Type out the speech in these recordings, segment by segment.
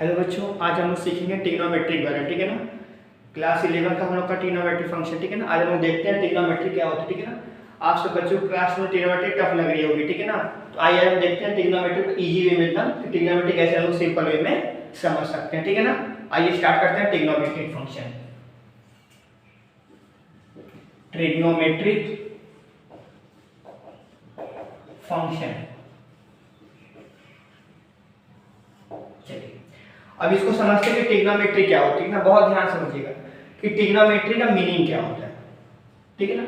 Hello बच्चों, आज हम लोग सीखेंगे ट्रिग्नोमेट्री वगैरह। ठीक है ना। क्लास 11 का हम लोग का ट्रिग्नोमेट्री फंक्शन। ठीक है ना। आज हम लोग देखते हैं ट्रिग्नोमेट्री क्या होता है। ठीक है ना। आप सब बच्चों को क्लास में ट्रिग्नोमेट्री टफ लग रही होगी। ठीक है ना। तो आइए हम देखते हैं ट्रिग्नोमेट्री को इजी वे में एकदम ट्रिग्नोमेट्री कैसे हम लोग सिंपल वे में समझ सकते हैं। ठीक है ना। आइए स्टार्ट करते हैं ट्रिग्नोमेट्रिक फंक्शन। ट्रिग्नोमेट्रिक फंक्शन, चलिए अब इसको समझते हैं कि ट्रिग्नोमेट्री क्या होती है ना। बहुत ध्यान समझिएगा कि ट्रिग्नोमेट्री का मीनिंग क्या होता है। ठीक है ना।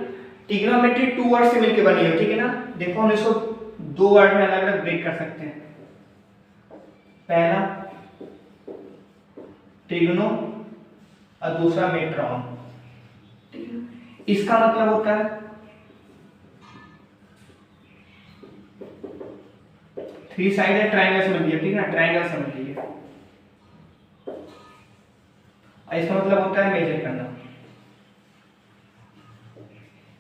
ट्रिग्नोमेट्री टू वर्ड से मिलकर बनी है। ठीक है ना। देखो हम इसको दो वर्ड में अलग अलग ब्रेक कर सकते हैं। पहला ट्रिग्नो और दूसरा मेट्रॉन। ठीक है। इसका मतलब होता है थ्री साइडेड ट्रायंगल समझ लीजिए। ठीक है ना। ट्रायंगल समझ लीजिए। इसका मतलब होता है मेजर करना।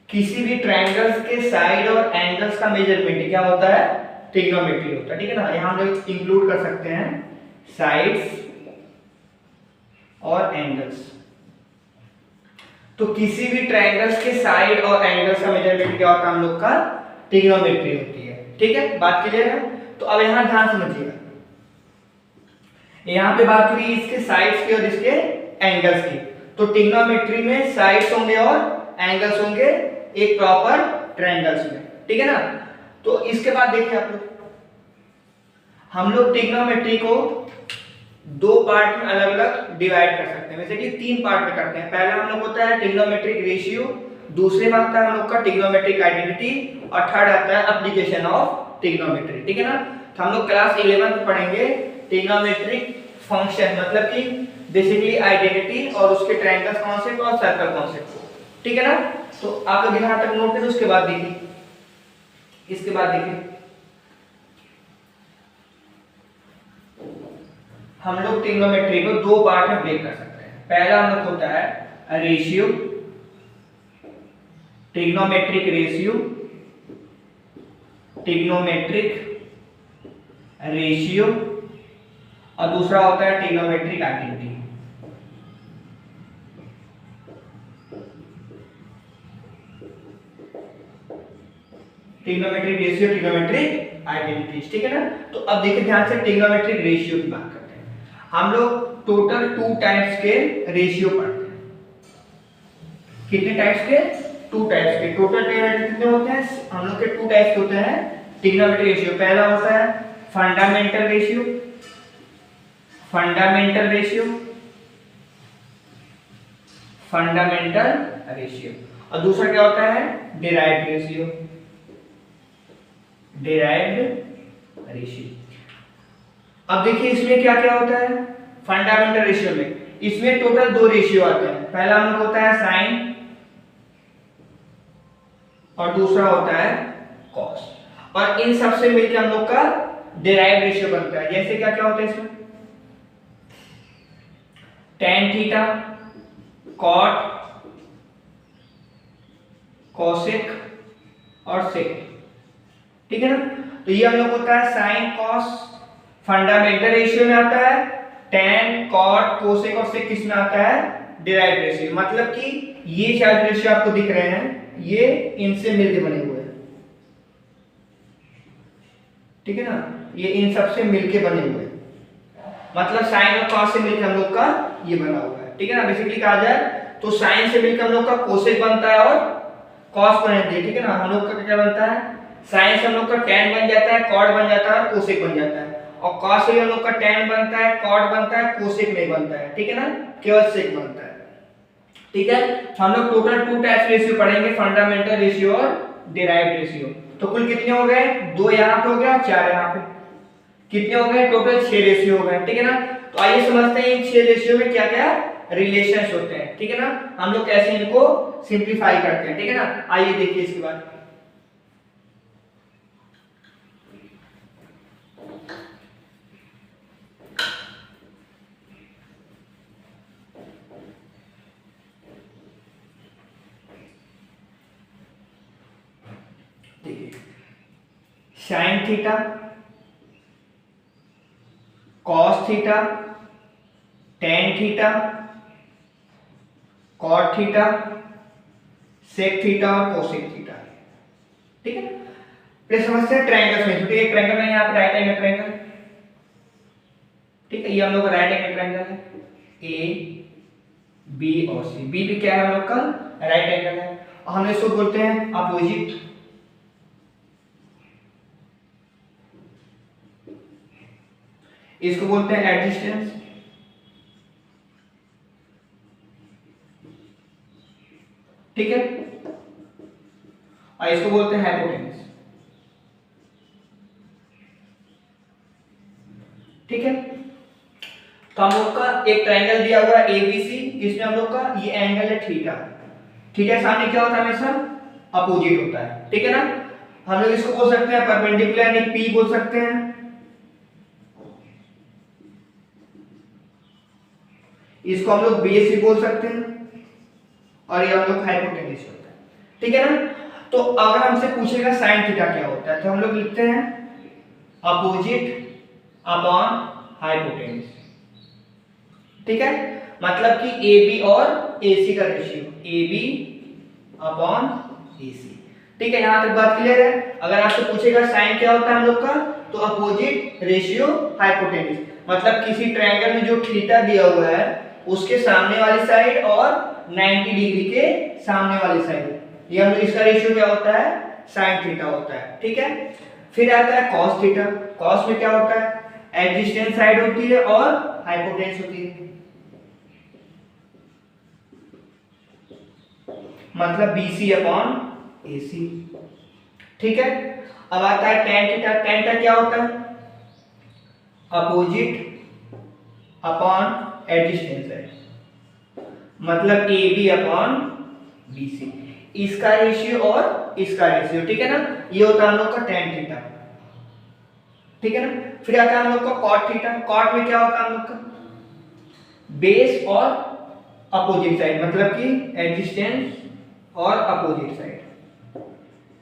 किसी भी ट्रायंगल्स के साइड और एंगल्स का मेजरमेंट क्या होता है? ट्रिग्नोमेट्री होता है। ठीक है ना। यहां हम लोग इंक्लूड कर सकते हैं साइड्स और एंगल्स। तो किसी भी ट्रायंगल्स के साइड और एंगल्स का मेजरमेंट क्या होता है? हम लोग का ट्रिग्नोमेट्री होती है। ठीक है, बात क्लियर है? तो अब यहां ध्यान समझिएगा, यहां पे बात हुई इसके साइड्स की और इसके एंगल्स की। तो ट्रिग्नोमेट्री में साइड्स होंगे और एंगल्स होंगे एक प्रॉपर ट्रायंगल्स में। ठीक है ना। तो इसके बाद देखिए आप लोग, हम लोग ट्रिग्नोमेट्री को दो पार्ट में अलग अलग डिवाइड कर सकते हैं। वैसे कि तीन पार्ट में करते हैं। पहला हम लोग होता है ट्रिग्नोमेट्रिक रेशियो, दूसरे में आता है हम लोग का ट्रिग्नोमेट्रिक आइडेंटिटी, और थर्ड आता है एप्लीकेशन ऑफ ट्रिग्नोमेट्री। ठीक है ना। तो हम लोग क्लास 11 में पढ़ेंगे ट्रिग्नोमेट्रिक फंक्शन, मतलब कि बेसिकली आइडेंटिटी और उसके ट्रायंगल्स कॉन्सेप्ट और सर्कल कॉन्सेप्ट को। ठीक है ना। तो आप लोग यहां तक नोट करें। उसके बाद देखिए, इसके बाद देखिए हम लोग ट्रिग्नोमेट्री को दो पार्ट में ब्रेक कर सकते हैं। पहला हम लोग होता है ratio, trigonometric ratio, trigonometric ratio, और दूसरा होता है trigonometric identity. Trigonometric ratio, trigonometric identity. ठीक है ना। तो अब देखिए ध्यान से ट्रिग्नोमेट्रिक रेशियो की बात करते हैं। हम लोग टोटल टू टाइप्स के रेशियो पढ़ते हैं। कितने टाइप्स के? टू टाइप्स के। टोटल कितने होते हैं? हम लोग के टू टाइप्स होते हैं ट्रिग्नोमेट्रिक रेशियो। पहला होता है fundamental ratio, fundamental ratio, fundamental ratio, और दूसरा क्या होता है? Derived ratio, derived ratio. अब देखिए इसमें क्या क्या होता है फंडामेंटल रेशियो में। इसमें टोटल दो रेशियो आते हैं। पहला हम लोग होता है साइन और दूसरा होता है कॉस, और इन सब से मिलकर हम लोग का डिराइव्ड रेशियो बनता है। जैसे क्या क्या होता है इसमें? tan थीटा, cot, cosec और sec। ठीक है ना। तो ये हम लोग होता है साइन कॉस, फंडामेंटल रेशियो में आता है। tan, cot, cosec और sec किस में आता है? Derived ratio. मतलब कि ये चार रेशियो आपको दिख रहे हैं, ये इनसे मिलकर बने हुए हैं। ठीक है ना। ये इन सब से मिलकर बने हुए हैं, मतलब साइन और कॉस से मिलकर हम लोग का ये बना हुआ है। ठीक है ना। बेसिकली कहा जाए तो साइन से मिलकर हम लोग का कोसेक बनता है और कॉस बनती है। ठीक है ना। हम लोग का क्या बनता है? साइन से हम लोग का tan बन जाता है, कॉट बन जाता है और कोसेक बन जाता है, और कॉस से हम लोग का tan बनता है, कॉट बनता है, कोसेक नहीं बनता है। ठीक है ना। केवल सेक बनता है। ठीक है। हम लोग टोटल टू टाइप्स रेशियो पढ़ेंगे, फंडामेंटल रेशियो और डिराइव्ड रेशियो। तो कुल कितने हो गए? दो यहां पे हो गया, चार यहां पे। कितने हो गए? टोटल 6 रेशियो हो गए। ठीक है ना। तो आइए समझते हैं इन 6 रेशियो में क्या क्या रिलेशंस होते हैं। ठीक है ना। हम लोग कैसे इनको सिंपलीफाई करते हैं। ठीक है ना। आइए देखिए इसके बाद। देखिए sine theta, cos theta tan theta, cot theta, sec theta और कोसेक थीटा। ठीक है, फिर समझते हैं ट्रायंगल्स में। एक ट्रायंगल है यहाँ पे, राइट एंगल ट्रायंगल। ठीक है, ये हम लोग का राइट एंगल ट्रायंगल है, ए बी और सी। बी भी क्या है हम लोग का राइट एंगल है, और हम इसको बोलते हैं अपोजिट। इसको बोलते हैं एडजेसेंस। ठीक है, और इसको बोलते हैं हाइपोटेन्यूस। ठीक है, तो हम लोग का एक ट्रायंगल दिया हुआ है एबीसी, इसमें हम लोग का ये एंगल है थीटा। थीटा सामने क्या होता है, हमेशा अपोजिट होता है। ठीक है ना, हम लोग इसको बोल सकते हैं परपेंडिकुलर, यानी पी बोल सकते हैं। इसको हम लोग बीएससी बोल सकते हैं, और ये हम लोग हाइपोटेन्यूस होता है। ठीक है ना, तो अगर हमसे पूछेगा साइन थीटा क्या होता है, तो हम लोग लिखते हैं अपोजिट अपॉन हाइपोटेन्यूस। ठीक है, मतलब कि ए बी और ए सी का रेशियो, ए बी अपॉन ए सी। ठीक है, यहां तक बात क्लियर है। अगर आपसे पूछेगा साइन क्या होता है हम लोग का, तो अपोजिट रेशियो हाइपोटेन्यूस, मतलब किसी ट्रायंगल में जो थीटा दिया हुआ है उसके सामने वाली साइड और 90 डिग्री के सामने वाली साइड, ये हम लोग इसका रेशियो क्या होता है, साइन थीटा होता है। ठीक है, फिर आता है कॉस थीटा। कॉस में क्या होता है, एडजेसेंट साइड होती है और हाइपोटेन्यूस होती है, मतलब BC अपॉन AC। ठीक है, अब आता है tan थीटा। tan थीटा क्या होता है, अपोजिट अपॉन एडजेसेंट साइड, मतलब AB अपॉन BC, इसका रेशियो और इसका रेशियो। ठीक है ना, ये होता है हम लोग का tan थीटा। ठीक है ना, फिर आता है हम लोग का cot थीटा। cot में क्या होता है हम लोग का, बेस और अपोजिट साइड, मतलब कि एडजेसेंट और opposite side,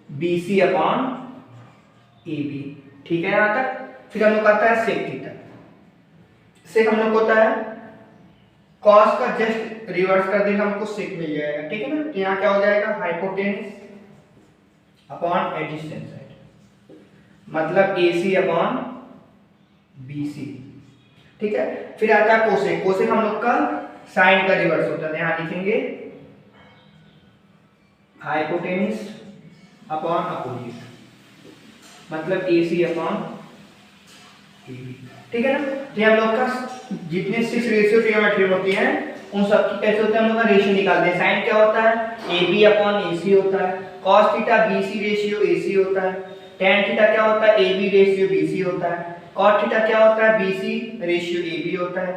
BC upon AB। ठीक है यहां तक। फिर हम लोग आता है सेक थीटा। सेक हम लोग होता है कॉस का जस्ट रिवर्स कर देगा, हमको सेक मिल जाएगा। ठीक है ना, तो यहाँ क्या हो जाएगा, हाइपोटेन्यूस अपॉन एडजेसेंट साइड, मतलब AC अपॉन BC। ठीक है, फिर आता है कोसेक। कोसेक हम लोग का साइन का रिवर्स होता है, यहाँ लिखेंगे हाइपोटेन्यूस अपॉन अपोजिट, मतलब AC अपॉन AB। ठीक है ना, तो हम लोग का जितने 6 रेशियो ट्रिग्नोमेट्री होती हैं उन सब की कैसे होता है, हम लोग का रेशियो निकालते हैं। साइन क्या होता है, AB अपॉन AC होता है। cos theta BC ratio AC होता है। tan थीटा क्या होता है, AB रेशियो BC होता है। cot थीटा क्या होता है, BC रेशियो AB होता है।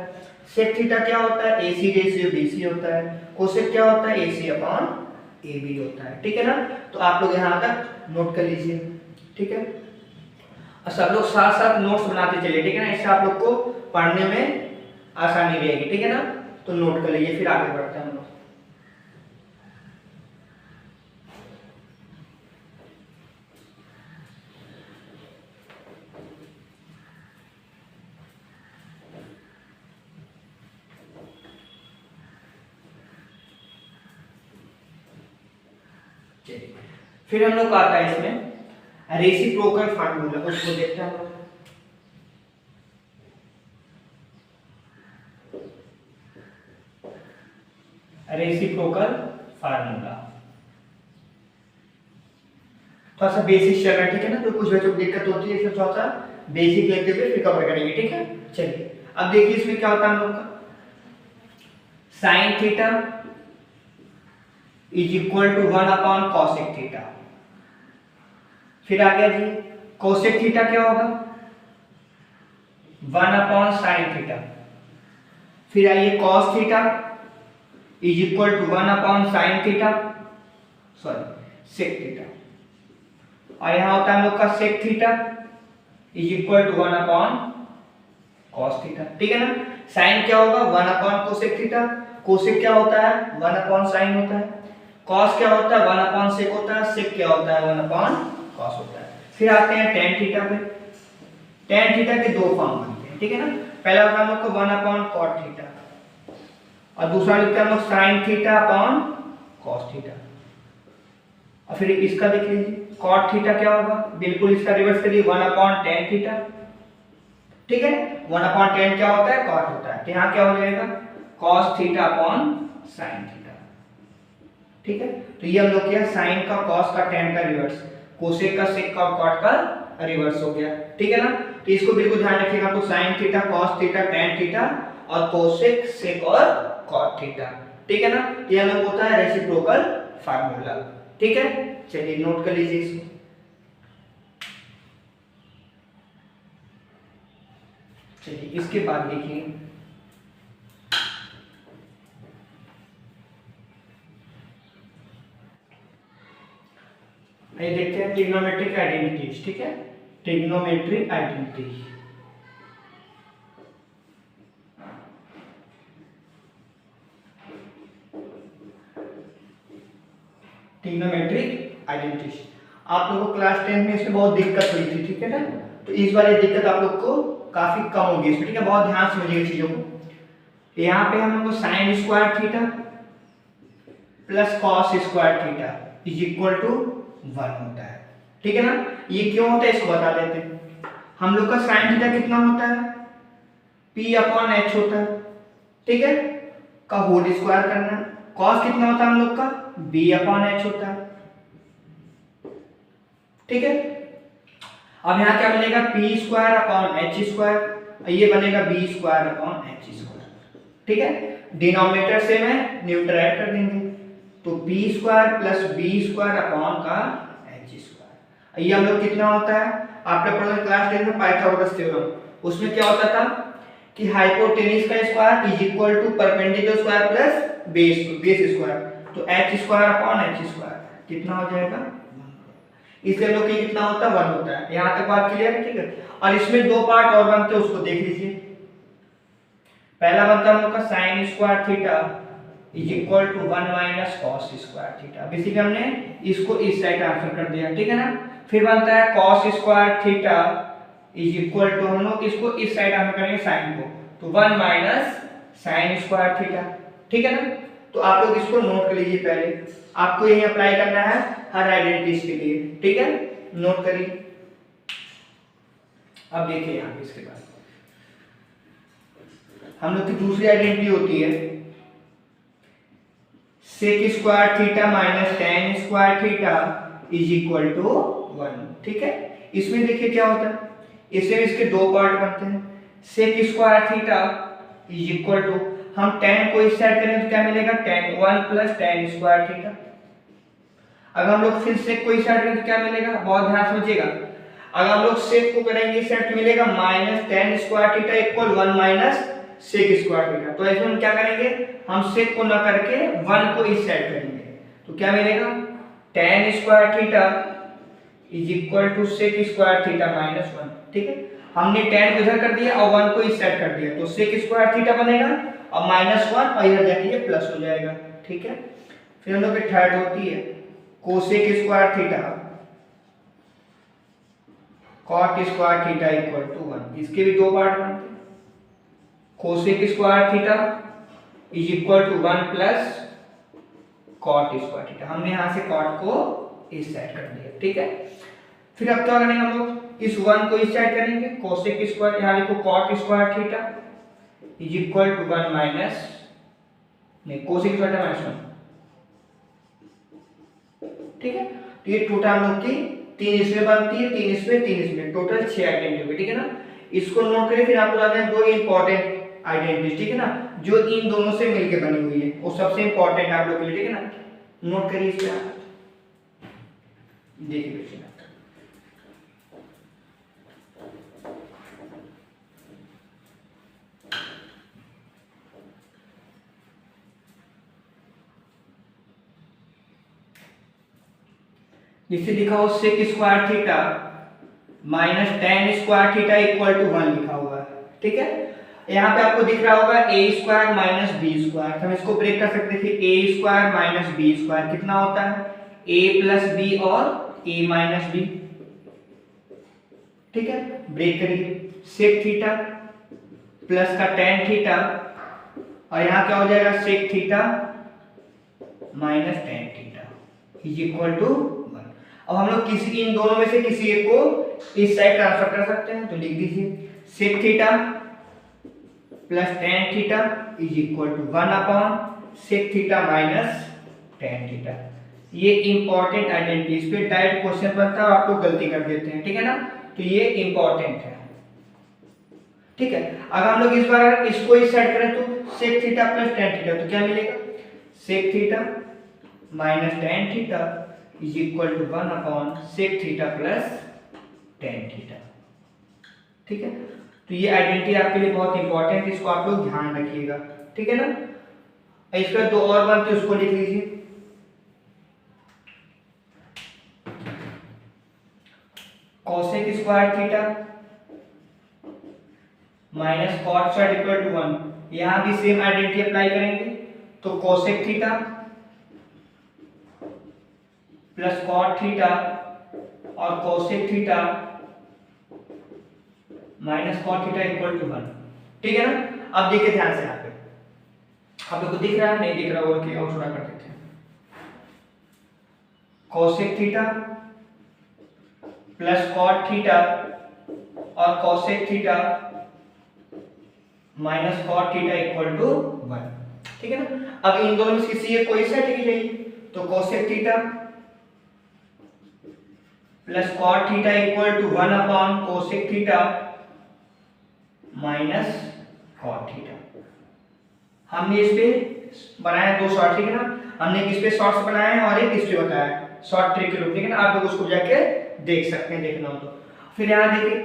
sec थीटा क्या होता है, AC रेशियो BC होता है। cosec क्या होता है, AC अपॉन AB होता है। ठीक है ना, तो आप लोग यहाँ तक नोट कर लीजिए। ठीक है, और सब लोग साथ साथ नोट्स बनाते चलिए। ठीक है ना, इससे आप लोग को पढ़ने में आसानी रहेगी। ठीक है ना, तो नोट कर लीजिए, फिर आगे बढ़ते हैं हम लोग। फिर हम लोग का आता है इसमें रेसिप्रोकल फार्मूला, उसको देखते हैं हम लोग। रेसिप्रोकल फार्मूला थोड़ा सा बेसिक चल रहा है। ठीक है ना, तो कुछ बच्चों को दिक्कत होती है, इसलिए थोड़ा सा बेसिक लेते हुए फिर कवर करेंगे। ठीक है, चलिए अब देखिए इसमें क्या होता है हम लोग का, sine theta is equal to 1 upon cosec theta. फिर आ गया जी कोसेक थीटा क्या होगा, 1 अपॉन साइन थीटा। फिर आइए cos theta is equal to 1 upon sine theta, sorry sec theta. और यहां होता है हम लोग का sec theta is equal to 1 upon cos theta. ठीक है ना, साइन क्या होगा, 1 अपॉन कोसेक थीटा। कोसेक क्या होता है, 1 अपॉन साइन होता है। कॉस क्या होता है, 1 अपॉन सेक होता है। सेक क्या होता है, 1 अपॉन कॉस होता है। फिर आते हैं tan थीटा पे। tan थीटा के दो फॉर्म बनते हैं। ठीक है ना, पहला होगा हम लोग को 1 अपॉन cot थीटा, और दूसरा लिखते हैं हम लोग sine theta upon cos theta. और फिर इसका देख लीजिए कॉट थीटा क्या होगा, बिल्कुल इसका रिवर्स करिए 1/tan थीटा। ठीक है, 1/tan क्या होता है, कॉट होता है, तो यहाँ क्या हो जाएगा cos theta upon sine theta. ठीक है, तो ये हम लोग किया साइन का cos का tan का रिवर्स, कोसेक का सेक का और कॉट का रिवर्स हो गया। ठीक है ना, तो इसको बिल्कुल ध्यान रखिएगा, आपको sine theta cos theta tan theta और कोसेक सेक और कॉट थीटा। ठीक है ना, ये हम लोग होता है रेसिप्रोकल फार्मूला। ठीक है, चलिए नोट कर लीजिए इसको। चलिए इसके बाद देखिए ये देखते हैं ट्रिग्नोमेट्रिक आइडेंटिटीज। ठीक है, ट्रिग्नोमेट्रिक आइडेंटिटीज। ट्रिग्नोमेट्रिक आइडेंटिटीज आप लोगों को क्लास 10 में इसमें बहुत दिक्कत हुई थी। ठीक है ना, तो इस बार ये दिक्कत आप लोग को काफी कम होगी इसमें। ठीक है, बहुत ध्यान से समझिएगा चीजों को। यहाँ पे हम लोग sine square theta plus cos square theta is equal to 1 होता है। ठीक है ना, ये क्यों होता है इसको बता देते हैं। हम लोग का साइन थीटा कितना होता है, p/h होता है। ठीक है, का होल स्क्वायर करना है। कॉस कितना होता है हम लोग का, b/h होता है। ठीक है, अब यहाँ क्या बनेगा p²/h², ये बनेगा b²/h²। ठीक है, डिनोमिनेटर से मैं न्यूमरेटर ऐड कर देंगे, तो p² + b²/h²। ये हम लोग कितना होता है, आपने पढ़ा क्लास 10 में पाइथागोरस थ्योरम, उसमें क्या होता था कि हाइपोटेन्यूज का square is equal to perpendicular square plus base square, तो h²/h² कितना हो जाएगा, इसलिए हम लोग के कितना होता है 1 होता है। यहां तक बात क्लियर है। ठीक है, और इसमें दो पार्ट और बनते हैं, उसको देख लीजिए। पहला बनता है हम लोग का sin square theta is equal to 1 - cos square theta. Basically हमने इसको इस साइड ट्रांसफर कर दिया। ठीक है ना, फिर बनता है cos square theta is equal to, हम लोग इसको इस साइड ट्रांसफर करेंगे sin को, तो 1 - sin स्क्वायर थीटा। ठीक है ना, तो आप लोग इसको नोट कर लीजिए, पहले आपको यही अप्लाई करना है हर आइडेंटिटीज के लिए। ठीक है, नोट करिए। अब देखिए यहाँ पे इसके बाद हम लोग की दूसरी आइडेंटिटी होती है sec square theta minus tan square theta is equal to 1। ठीक है, इसमें देखिए क्या होता है, इससे इसके दो पार्ट बनते हैं। Sec square theta is equal to, हम tan को इस साइड करें तो क्या मिलेगा, tan 1 + tan स्क्वायर थीटा। अगर हम लोग फिर सेक को इस साइड करें तो क्या मिलेगा, बहुत ध्यान समझिएगा। अगर हम लोग सेक को करेंगे इस साइड तो मिलेगा -tan square theta equal 1 - sec square theta. तो इसमें हम क्या करेंगे, हम सेक को ना करके 1 को इस साइड करेंगे, तो क्या मिलेगा tan square theta is equal to sec square theta -1। ठीक है, हमने tan को इधर कर दिया और 1 को इस साइड कर दिया, तो सेक स्क्वायर थीटा बनेगा और -1 और इधर जाके ये प्लस हो जाएगा। ठीक है, फिर हम लोग की थर्ड होती है cosec square theta cot square theta equal to 1। इसके भी दो पार्ट बनते हैं। Cosec square theta is equal to 1 + cot square theta. हमने यहां से कॉट को इस साइड कर दिया। ठीक है, फिर अब क्या करेंगे, हम लोग इस 1 को इस साइड करेंगे, कोसेक स्क्वायर, यहां लिखो cot square theta is equal to 1 minus cosec square theta -1। ठीक है, तो ये टोटल हम लोग की 3 इसमें बनती है, 3 इसमें, 3 इसमें, टोटल 6 आइडेंटिटी होगी। ठीक है ना, इसको नोट करें। फिर आपको बताते हैं दो इंपॉर्टेंट आइडेंटिटी। ठीक है ना, जो इन दोनों से मिलकर बनी हुई है, वो सबसे इंपॉर्टेंट आप लोग के लिए। ठीक है ना, नोट करिए इस पे, देखिए जिससे लिखा हो sec square theta minus tan square theta equal to 1 लिखा हुआ है। ठीक है, यहाँ पे आपको दिख रहा होगा a² माइनस b²। हम इसको ब्रेक कर सकते थे, a² माइनस b² कितना होता है, a + b और a - b। ठीक है, ब्रेक करिए, सेक थीटा प्लस का tan थीटा और यहाँ क्या हो जाएगा sec theta minus tan theta is equal to 1। अब हम लोग किसी इन दोनों में से किसी एक को इस साइड ट्रांसफर कर सकते हैं, तो लिख दीजिए sec theta plus tan theta is equal to 1 upon sec theta minus tan theta. ये इंपॉर्टेंट आइडेंटिटी, इस पे डायरेक्ट क्वेश्चन बनता है और आप लोग गलती कर देते हैं, ठीक है ना, तो ये इंपॉर्टेंट है, ठीक है। अगर हम लोग इस बार इसको इस साइड करें तो sec theta plus tan theta, तो क्या मिलेगा sec theta minus tan theta is equal to 1 upon sec theta plus tan theta, ठीक है। तो ये आइडेंटिटी आपके लिए बहुत इंपॉर्टेंट है, इसको आप लोग ध्यान रखिएगा, ठीक है ना। इसका दो और बनते हैं, उसको लिख लीजिए cosec square theta minus cot square equal to 1। यहां भी सेम आइडेंटिटी अप्लाई करेंगे, तो cosec theta plus cot theta और cosec theta minus cot theta equal to 1, ठीक है ना। अब देखिए ध्यान से, यहाँ पे आप लोग को दिख रहा है, नहीं दिख रहा और क्या और थोड़ा कर देते हैं, cosec theta plus cot theta और cosec theta minus cot theta equal to 1, ठीक है ना। अब इन दोनों में से किसी एक को इस साइड की जाइए, तो cosec theta plus cot theta equal to 1 upon cosec theta minus cot theta. हमने इस पे बनाया दो शॉर्ट, ठीक है ना, हमने एक इस पे शॉर्ट्स बनाया है और एक इस पे बताया शॉर्ट ट्रिक के रूप, ठीक है ना। आप लोग उसको जाके देख सकते हैं, देखना हो तो। फिर यहाँ देखिए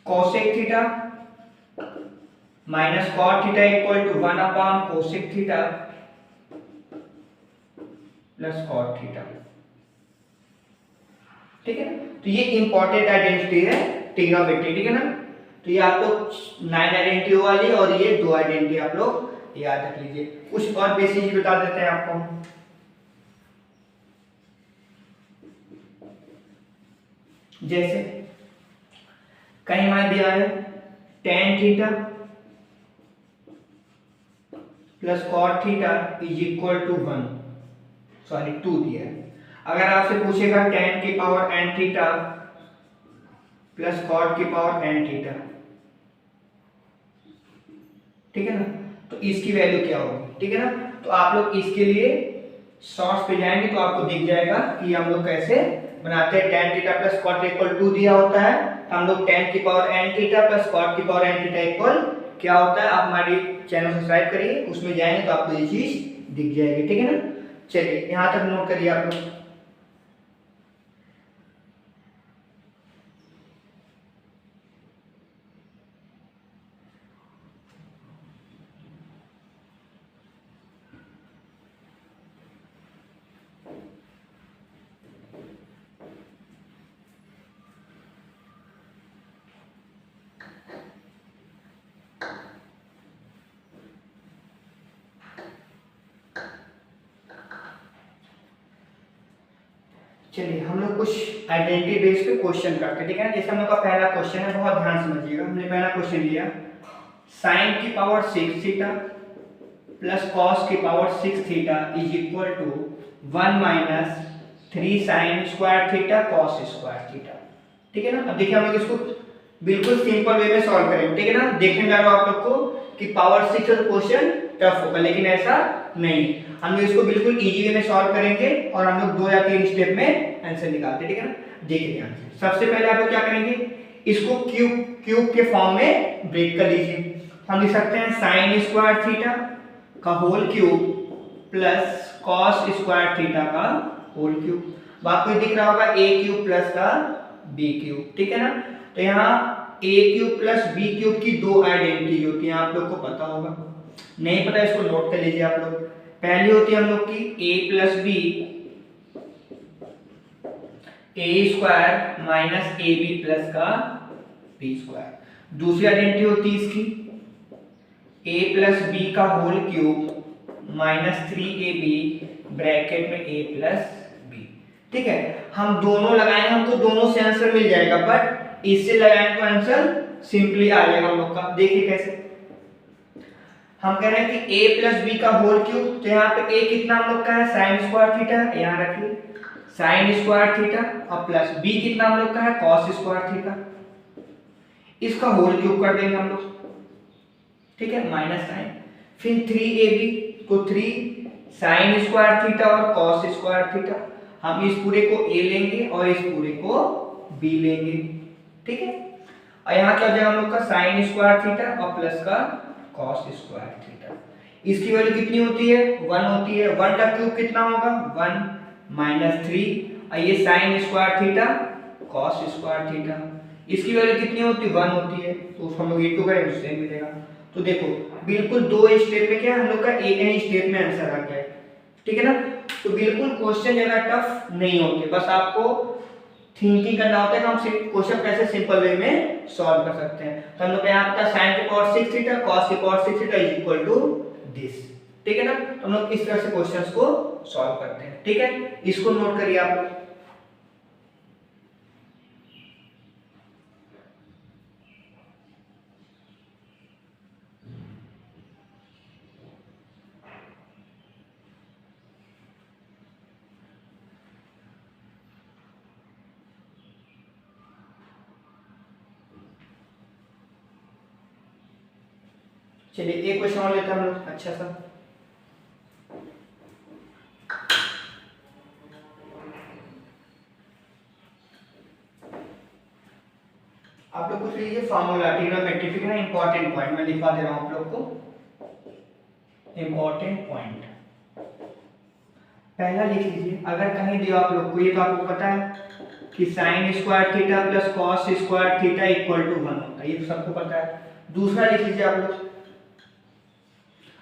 cosec theta minus cot theta equal to 1 upon cosec theta plus cot theta, ठीक है ना। तो ये इंपॉर्टेंट आइडेंटिटी है ट्रिग्नोमेट्री, ठीक है ना। तो ये आप लोग 9 आइडेंटिटी वाली और ये 2 आइडेंटिटी आप लोग याद रख लीजिए। कुछ और बेसिक चीज बता देते हैं आपको, जैसे कहीं हमारे दिया है tan theta plus cot theta is equal to 1, sorry 2 दिया है। अगर आपसे पूछेगा tan की power n theta plus cot की पावर n थीटा, ठीक है ना, तो इसकी वैल्यू क्या होगी, ठीक है ना। तो आप लोग इसके लिए शॉर्ट्स पे जाएंगे तो आपको दिख जाएगा कि हम लोग कैसे बनाते हैं। tan theta plus cot equal 2 दिया होता है, हम लोग tan की power n theta plus cot की पावर n थीटा इक्वल क्या होता है, आप हमारी चैनल सब्सक्राइब करिए, उसमें जाएंगे तो आपको ये चीज दिख जाएगी, ठीक है ना। चलिए यहाँ तक नोट करिए आप लोग। चलिए हम लोग कुछ आइडेंटिटी बेस पे क्वेश्चन करते हैं, ठीक है ना। जैसे हम लोग का पहला क्वेश्चन है, बहुत ध्यान समझिएगा। हमने पहला क्वेश्चन लिया साइन की पावर 6 थीटा प्लस कॉस की power 6 theta is equal to 1 minus 3 sine square theta cos square theta, ठीक है ना। अब देखिए हम लोग इसको बिल्कुल सिंपल वे में सॉल्व करेंगे, ठीक है ना। देखने में आप लोग को कि पावर 6 है तो क्वेश्चन टफ होगा, लेकिन ऐसा नहीं, हम लोग इसको बिल्कुल इजी वे में सॉल्व करेंगे और हम लोग 2 या 3 स्टेप में आंसर निकालते हैं, ठीक है ना। देखिए ध्यान से, सबसे पहले आप लोग क्या करेंगे, इसको क्यूब के फॉर्म में ब्रेक कर लीजिए। हम लिख सकते हैं साइन स्क्वायर थीटा का whole cube plus cos square theta का होल क्यूब। आपको दिख रहा होगा a क्यूब प्लस का b क्यूब, ठीक है ना। तो यहाँ a cube plus b cube की 2 आइडेंटिटी होती है, आप लोग को पता होगा, नहीं पता इसको नोट कर लीजिए आप लोग। पहली होती है हम लोग की a plus B A square minus A B plus का बी स्क्वायर। दूसरी आइडेंटिटी होती है इसकी a प्लस बी का whole cube minus 3ab bracket में a प्लस बी, ठीक है। हम दोनों लगाएंगे, हमको दोनों से आंसर मिल जाएगा, बट इससे लगाएंगे तो आंसर सिंपली आ जाएगा हम लोग का। देखिए कैसे, हम कह रहे हैं कि a प्लस बी का होल क्यूब, तो यहाँ पे a कितना हम लोग का है साइन स्क्वायर थीटा, यहाँ रखिए साइन स्क्वायर थीटा, और प्लस b कितना हम लोग का है कॉस स्क्वायर थीटा, इसका होल क्यूब कर देंगे हम लोग, ठीक है, माइनस साइन, फिर 3ab को 3 साइन स्क्वायर थीटा और कॉस स्क्वायर थीटा, हम इस पूरे को a लेंगे और इस पूरे को b लेंगे, ठीक है, और यहाँ क्या हो जाएगा हम लोग का साइन स्क्वायर थीटा और प्लस का कॉस स्क्वायर थीटा, इसकी वैल्यू कितनी होती है 1 होती है, 1 का क्यूब कितना होगा 1 माइनस 3, और ये sign square theta cos square theta, इसकी वैल्यू कितनी होती है 1 होती है, तो उसको हम लोग इनटू करें उससे मिलेगा। तो देखो बिल्कुल 2 स्टेप में क्या हम लोग का एक ही स्टेप में आंसर आ गया है, ठीक है ना। तो बिल्कुल क्वेश्चन ज्यादा टफ नहीं होते, बस आपको थिंकिंग करना होता है कि हम क्वेश्चन कैसे सिंपल वे में सॉल्व कर सकते हैं। तो हम लोग यहाँ पर sin की पावर 6 थीटा cos की power 6 theta is equal to this, ठीक है ना। तो हम लोग इस तरह से क्वेश्चंस को सॉल्व करते हैं, ठीक है, इसको नोट करिए आप लोग। चलिए एक क्वेश्चन और लेते हैं हम लोग अच्छा सा। आप लोग कुछ लीजिए फार्मूला ट्रिग्नोमेट्री, ठीक है ना, इंपॉर्टेंट पॉइंट मैं लिखवा दे रहा हूं आप लोग को, इंपॉर्टेंट पॉइंट पहला लिख लीजिए। अगर कहीं दिया आप लोग को, ये तो आपको पता है कि sine square theta plus cos square theta equal to 1 होता है, ये तो सबको पता है। दूसरा लिख लीजिए आप लोग,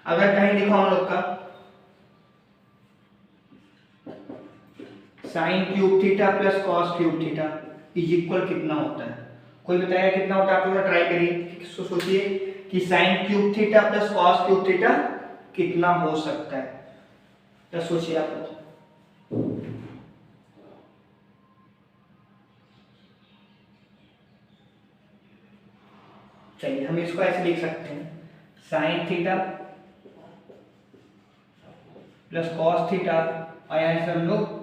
अगर कहीं लिखा हम लोग का sine cube theta plus cos cube theta is equal कितना होता है, कोई बताएगा कितना होता है, आप लोग ट्राई करिए, सोचिए कि sine cube theta plus cos cube theta कितना हो सकता है, तो सोचिए आप लोग। चलिए हम इसको ऐसे लिख सकते हैं, sine theta plus cos theta, और यहाँ से हम लोग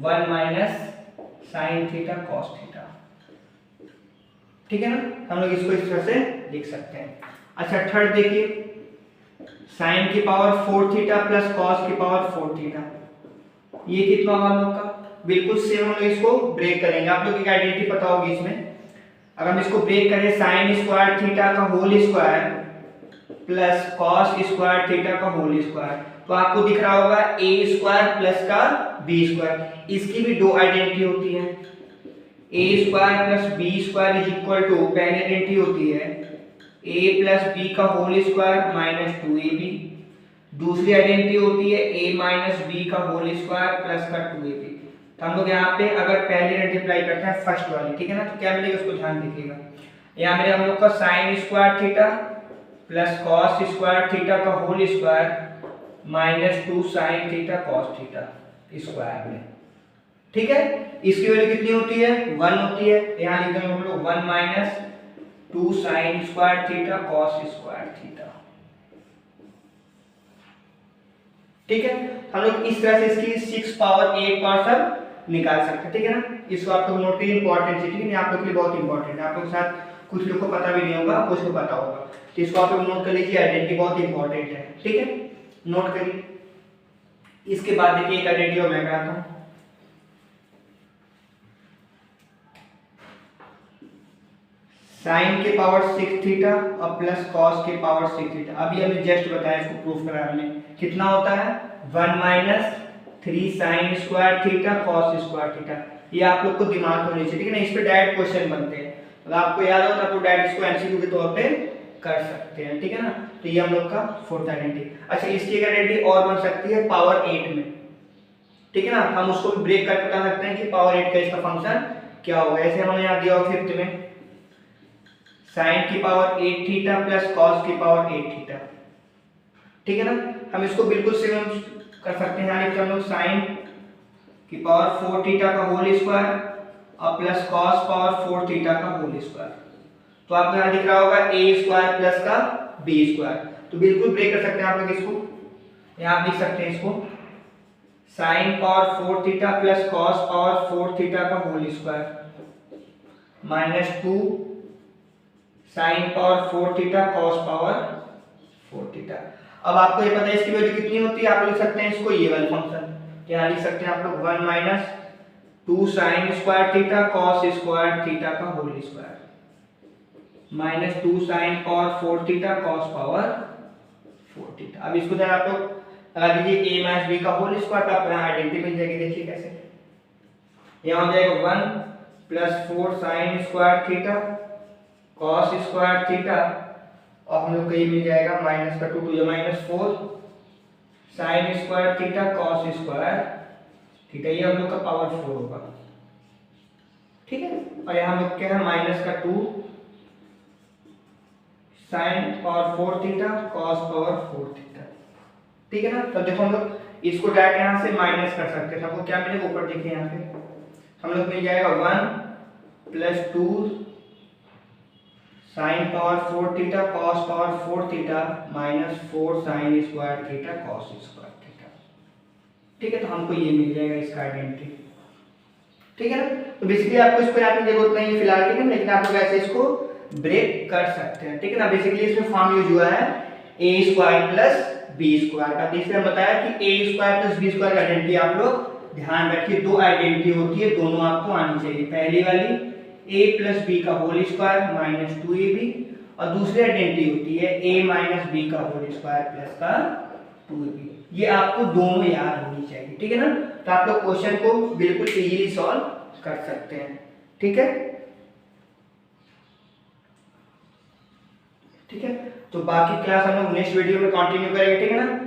1 minus sign theta cos theta, ठीक है ना। हम लोग इसको इस तरह से लिख सकते हैं। अच्छा थर्ड देखिए, साइन की पावर 4 थीटा प्लस कॉस की पावर 4 थीटा, ये कितना होगा हम लोग का, बिल्कुल सेम हम लोग इसको ब्रेक करेंगे, आप लोग की आइडेंटिटी पता होगी इसमें। अगर हम इसको ब्रेक करें, साइन स्क्वायर थीटा का whole square plus cos square theta का होल स्क्वायर, तो आपको दिख रहा होगा a स्क्वायर प्लस का b स्क्वायर, इसकी भी दो आइडेंटिटी होती है, a square plus b square is equal to, पहली आइडेंटिटी होती है a प्लस b का होल स्क्वायर माइनस 2ab, दूसरी आइडेंटिटी होती है a माइनस b का होल स्क्वायर प्लस का 2ab। तो हम लोग यहाँ पे अगर पहली आइडेंटिटी अप्लाई करते हैं फर्स्ट वाली, ठीक है ना, तो क्या मिलेगा उसको ध्यान दीजिएगा। यहाँ मेरे हम लोग का sine square theta plus cos square theta का whole square minus 2 sine theta cos theta square में, ठीक है, इसकी वैल्यू कितनी होती है 1 होती है, यहाँ लिख देंगे हम लोग 1 minus 2 sine square theta cos square theta, ठीक है। हम लोग इस तरह से इसकी 6 पावर 8 पावर सब निकाल सकते हैं, ठीक है ना। इसको आप लोग नोट करिए, इंपॉर्टेंट है, ठीक है, आप लोग के लिए बहुत इंपॉर्टेंट है, आप लोग के साथ कुछ लोग को पता भी नहीं होगा, कुछ को पता होगा, तो इसको आप लोग नोट कर लीजिए, आइडेंटिटी बहुत इंपॉर्टेंट है, ठीक है, नोट करिए। इसके बाद देखिए एक आइडेंटिटी और मैं कराता हूं, साइन के पावर 6 थीटा और प्लस कॉस के पावर 6 थीटा, अभी हमने जस्ट बताया, इसको प्रूफ कराया हमने, कितना होता है 1 minus 3 sine square theta cos square theta, ये आप लोग को दिमाग में होनी चाहिए, ठीक है ना, इस पे डायरेक्ट क्वेश्चन बनते हैं, अगर आपको याद हो तो आप लोग डायरेक्ट इसको एमसीक्यू के तौर पे कर सकते हैं, ठीक है ना। तो ये हम लोग का फोर्थ आइडेंटिटी। अच्छा इसकी एक आइडेंटिटी और बन सकती है पावर 8 में, ठीक है ना, हम उसको भी ब्रेक करके बता सकते हैं कि पावर 8 का इसका फंक्शन क्या होगा। ऐसे हमने यहाँ दिया हुआ फिफ्थ में साइन की पावर 8 थीटा प्लस कॉस की पावर 8 थीटा, ठीक है ना, हम इसको बिल्कुल सेम कर सकते हैं, यानी कि हम लोग साइन की पावर 4 थीटा का होल स्क्वायर और प्लस कॉस पावर 4 थीटा का होल स्क्वायर, तो आपको यहाँ दिख रहा होगा a स्क्वायर प्लस का बी स्क्वायर। तो बिल्कुल ब्रेक कर सकते हैं आप लोग इसको, यहाँ आप लिख सकते हैं इसको sine power 4 theta plus cos power 4 theta का whole square minus 2 sine power 4 theta cos power 4 theta. अब आपको ये पता है इसकी वैल्यू कितनी होती है, आप लिख सकते हैं इसको ये वाला फंक्शन, यहाँ लिख सकते हैं आप लोग 1 minus 2 sine square theta cos square theta का whole square minus 2 sine power 4 theta cos power 4 theta. अब इसको जरा आप लोग लगा दीजिए a माइनस b का होल स्क्वायर, तो आपको यहाँ आइडेंटिटी मिल जाएगी। देखिए कैसे, यहाँ हो जाएगा 1 plus 4 sine square theta cos square theta, और हम लोग को ये मिल जाएगा माइनस का 2 two minus 4 sine square theta cos square theta, ये हम लोग का पावर 4 होगा, ठीक है। और यहाँ हम लोग क्या है माइनस का 2 sine power 4 theta cos power 4 theta, ठीक है ना। तो देखो हम लोग इसको डायरेक्ट यहाँ से माइनस कर सकते हैं, हमको क्या मिलेगा ऊपर देखिए यहाँ पे हम लोग मिल जाएगा 1 plus 2 sine power 4 theta cos power 4 theta minus 4 sine square theta cos square theta, ठीक है। तो हमको ये मिल जाएगा इसका आइडेंटिटी, ठीक है ना। तो बेसिकली आपको इसको यहाँ पे जरूरत नहीं है फिलहाल, ठीक है, लेकिन आप लोग ऐसे इसको ब्रेक कर सकते हैं, ठीक है ना। बेसिकली इसमें फॉर्म यूज हुआ है a square plus b square का। इसलिए हम बताया कि a square plus b square का आइडेंटिटी आप लोग ध्यान रखिए, दो आइडेंटिटी होती है, दोनों आपको आनी चाहिए। पहली वाली a प्लस b का होल स्क्वायर माइनस 2ab, और दूसरी आइडेंटिटी होती है a माइनस b का होल स्क्वायर प्लस का 2ab। ये आपको दोनों याद होनी चाहिए, ठीक है ना। तो आप लोग क्वेश्चन को बिल्कुल इजीली सॉल्व कर सकते हैं, ठीक है, ठीक है। तो बाकी क्लास हम लोग नेक्स्ट वीडियो में कंटिन्यू करेंगे, ठीक है ना।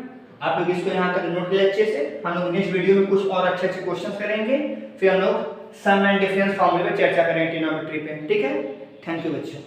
आप लोग इसको यहाँ तक नोट ले अच्छे से, हम लोग नेक्स्ट वीडियो में कुछ और अच्छे अच्छे क्वेश्चंस करेंगे, फिर हम लोग सम एंड डिफरेंस फॉर्मूले पे चर्चा करेंगे ट्रिग्नोमेट्री पे, ठीक है। थैंक यू बच्चों।